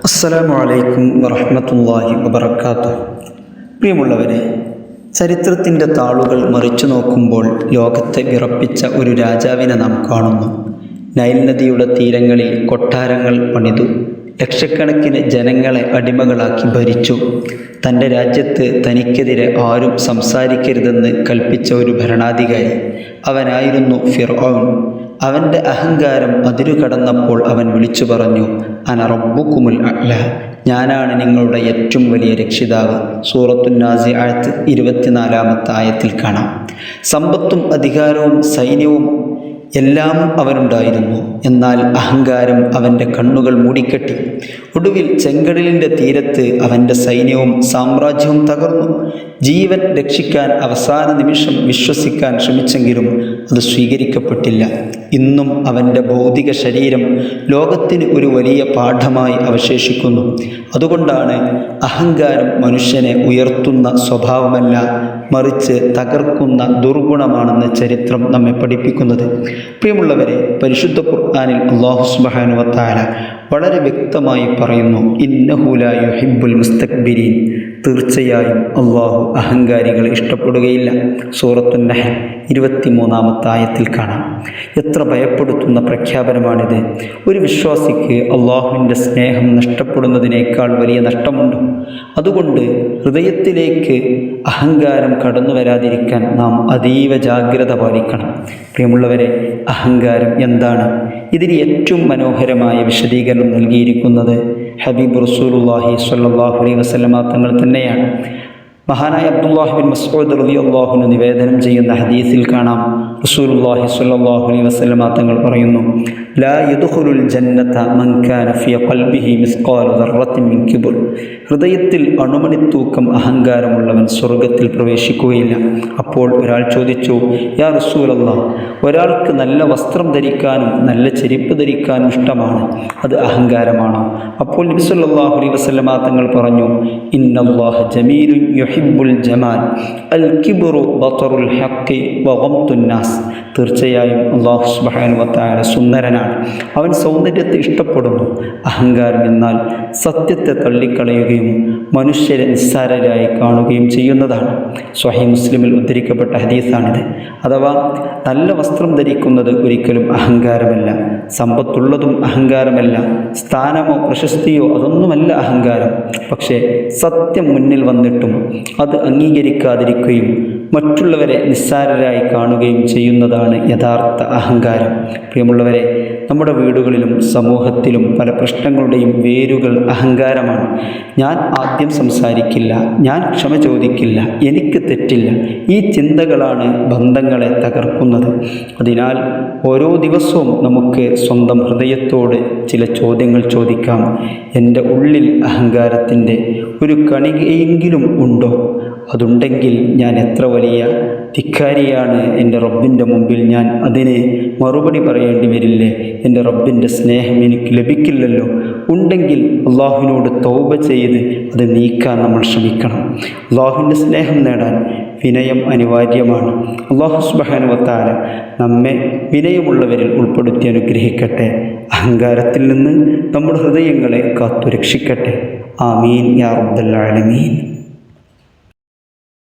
അസ്സലാമു അലൈക്കും വറഹ്മത്തുള്ളാഹി വബറകാതുഹു. പ്രിയമുള്ളവരെ, ചരിത്രത്തിൻ്റെ താളുകൾ മറിച്ചു നോക്കുമ്പോൾ ലോകത്തെ വിറപ്പിച്ച ഒരു രാജാവിനെ നാം കാണുന്നു. നൈൽ നദിയുടെ തീരങ്ങളിൽ കൊട്ടാരങ്ങൾ പണിതു, ലക്ഷക്കണക്കിന് ജനങ്ങളെ അടിമകളാക്കി ഭരിച്ചു. തൻ്റെ രാജ്യത്ത് തനിക്കെതിരെ ആരും സംസാരിക്കരുതെന്ന് കൽപ്പിച്ച ഒരു ഭരണാധികാരി അവനായിരുന്നു ഫിർഔൻ. അവൻ്റെ അഹങ്കാരം അതിരുകടന്നപ്പോൾ അവൻ വിളിച്ചു പറഞ്ഞു, അന റബ്ബുക്കുമുൽ അഅ്ല, ഞാനാണ് നിങ്ങളുടെ ഏറ്റവും വലിയ രക്ഷിതാവ്. സൂറത്തുൻ നാസിആത്ത് 24-ാമത്തെ ആയത്തിൽ കാണാം. സമ്പത്തും അധികാരവും സൈന്യവും എല്ലാം അവനുണ്ടായിരുന്നു. എന്നാൽ അഹങ്കാരം അവൻ്റെ കണ്ണുകൾ മൂടിക്കെട്ടി. ഒടുവിൽ ചെങ്കടലിൻ്റെ തീരത്ത് അവൻ്റെ സൈന്യവും സാമ്രാജ്യവും തകർന്നു. ജീവൻ രക്ഷിക്കാൻ അവസാന നിമിഷം വിശ്വസിക്കാൻ ശ്രമിച്ചെങ്കിലും അത് സ്വീകരിക്കപ്പെട്ടില്ല. ഇന്നും അവൻ്റെ ഭൗതിക ശരീരം ലോകത്തിന് ഒരു വലിയ പാഠമായി അവശേഷിക്കുന്നു. അതുകൊണ്ടാണ് അഹങ്കാരം മനുഷ്യനെ ഉയർത്തുന്ന സ്വഭാവമല്ല, മറിച്ച് തകർക്കുന്ന ദുർഗുണമാണെന്ന് ചരിത്രം നമ്മെ പഠിപ്പിക്കുന്നത്. പ്രിയമുള്ളവരെ, പരിശുദ്ധ ഖുർആനിൽ അല്ലാഹു സുബ്ഹാനഹു വ തആല വളരെ വ്യക്തമായി പറയുന്നു, ഇന്നഹു ലാ യുഹിബ്ബുൽ മുസ്തക്ബിരീൻ, തീർച്ചയായും അള്ളാഹു അഹങ്കാരികളെ ഇഷ്ടപ്പെടുകയില്ല. സൂറത്തുൻ നഹ്ൽ 23-ാമത്തെ ആയത്തിൽ കാണാം. എത്ര ഭയപ്പെടുത്തുന്ന പ്രഖ്യാപനമാണിത്! ഒരു വിശ്വാസിക്ക് അള്ളാഹുവിൻ്റെ സ്നേഹം നഷ്ടപ്പെടുന്നതിനേക്കാൾ വലിയ നഷ്ടമുണ്ട്. അതുകൊണ്ട് ഹൃദയത്തിലേക്ക് അഹങ്കാരം കടന്നു വരാതിരിക്കാൻ നാം അതീവ ജാഗ്രത പാലിക്കണം. പ്രിയമുള്ളവരെ, അഹങ്കാരം എന്താണ്? ഇതിന് ഏറ്റവും മനോഹരമായ വിശദീകരണം നൽകിയിരിക്കുന്നത് ഹബീബ് റസൂലുള്ളാഹി സ്വല്ലല്ലാഹു അലൈഹി വസല്ലമ തങ്ങൾ തന്നെയാണ്. മഹാനായ അബ്ദുല്ലാഹി ബിൻ മസ്ഊദ് റളിയല്ലാഹു അൻഹു നിവേദനം ചെയ്യുന്ന ഹദീസിൽ കാണാം, റസൂലുള്ളാഹി സ്വല്ലല്ലാഹു അലൈഹി വസല്ലമ തങ്ങൾ പറയുന്നു, ലാ യദ്ഖുലുൽ ജന്നത മൻ കാന ഫീ ഖൽബിഹി മിസ്ഖാലു ദർറത്തിൻ മിൻ കിബ്ർ, ഹൃദയത്തിൽ അണുമണിത്തൂക്കം അഹങ്കാരമുള്ളവൻ സ്വർഗത്തിൽ പ്രവേശിക്കുകയില്ല. അപ്പോൾ ഒരാൾ ചോദിച്ചു, യാ റസൂലല്ലാഹ്, ഒരാൾക്ക് നല്ല വസ്ത്രം ധരിക്കാനും നല്ല ചെരുപ്പ് ധരിക്കാനും ഇഷ്ടമാണ്, അത് അഹങ്കാരമാണോ? അപ്പോൾ നബി സല്ലല്ലാഹു അലൈഹി വസല്ലമ തങ്ങൾ പറഞ്ഞു, ഇന്നല്ലാഹ ജമീലുൻ യുഹിബ്ബുൽ ജമാൽ അൽ കിബ്റു ബതറുൽ ഹഖ് വ ഗംതുൻ നാസ്, തീർച്ചയായും അല്ലാഹു സുബ്ഹാനഹു വ തആല സുന്ദരനാണ്, അവൻ സൗന്ദര്യത്തെ ഇഷ്ടപ്പെടുന്നു. അഹങ്കാരം എന്നാൽ സത്യത്തെ തള്ളിക്കളയുകയും മനുഷ്യരെ നിസ്സാരരായി കാണുകയും ചെയ്യുന്നതാണ്. സ്വഹീഹ് മുസ്ലിമിൽ ഉദ്ധരിക്കപ്പെട്ട ഹദീസാണിത്. അഥവാ നല്ല വസ്ത്രം ധരിക്കുന്നത് ഒരിക്കലും അഹങ്കാരമല്ല, സമ്പത്തുള്ളതും അഹങ്കാരമല്ല, സ്ഥാനമോ പ്രശസ്തിയോ അതൊന്നുമല്ല അഹങ്കാരം. പക്ഷേ സത്യം മുന്നിൽ വന്നിട്ടും അത് അംഗീകരിക്കാതിരിക്കുകയും മറ്റുള്ളവരെ നിസ്സാരരായി കാണുകയും ചെയ്യുന്നതാണ് യഥാർത്ഥ അഹങ്കാരം. പ്രിയമുള്ളവരെ, നമ്മുടെ വീടുകളിലും സമൂഹത്തിലും പല പ്രശ്നങ്ങളുടെയും വേരുകൾ അഹങ്കാരമാണ്. ഞാൻ ആദ്യം സംസാരിക്കില്ല, ഞാൻ ക്ഷമ ചോദിക്കില്ല, എനിക്ക് തെറ്റില്ല, ഈ ചിന്തകളാണ് ബന്ധങ്ങളെ തകർക്കുന്നത്. അതിനാൽ ഓരോ ദിവസവും നമുക്ക് സ്വന്തം ഹൃദയത്തോട് ചില ചോദ്യങ്ങൾ ചോദിക്കാം. എൻ്റെ ഉള്ളിൽ അഹങ്കാരത്തിൻ്റെ ഒരു കണികയെങ്കിലും ഉണ്ടോ? അതുണ്ടെങ്കിൽ ഞാൻ എത്ര വലിയ ധിക്കാരിയാണ്. എൻ്റെ റബ്ബിൻ്റെ മുമ്പിൽ ഞാൻ അതിന് മറുപടി പറയേണ്ടി വരില്ലേ? എൻ്റെ റബ്ബിൻ്റെ സ്നേഹം എനിക്ക് ലഭിക്കില്ലല്ലോ. ഉണ്ടെങ്കിൽ അള്ളാഹുവിനോട് തൗബ ചെയ്ത് അത് നീക്കാൻ നമ്മൾ ശ്രമിക്കണം. അള്ളാഹുവിൻ്റെ സ്നേഹം നേടാൻ വിനയം അനിവാര്യമാണ്. അല്ലാഹു സുബ്ഹാനഹു വ തആല നമ്മെ വിനയമുള്ളവരിൽ ഉൾപ്പെടുത്തി അനുഗ്രഹിക്കട്ടെ. അഹങ്കാരത്തിൽ നിന്ന് നമ്മുടെ ഹൃദയങ്ങളെ കാത്തു രക്ഷിക്കട്ടെ. ആമീൻ യാ റബ്ബൽ ആലമീൻ.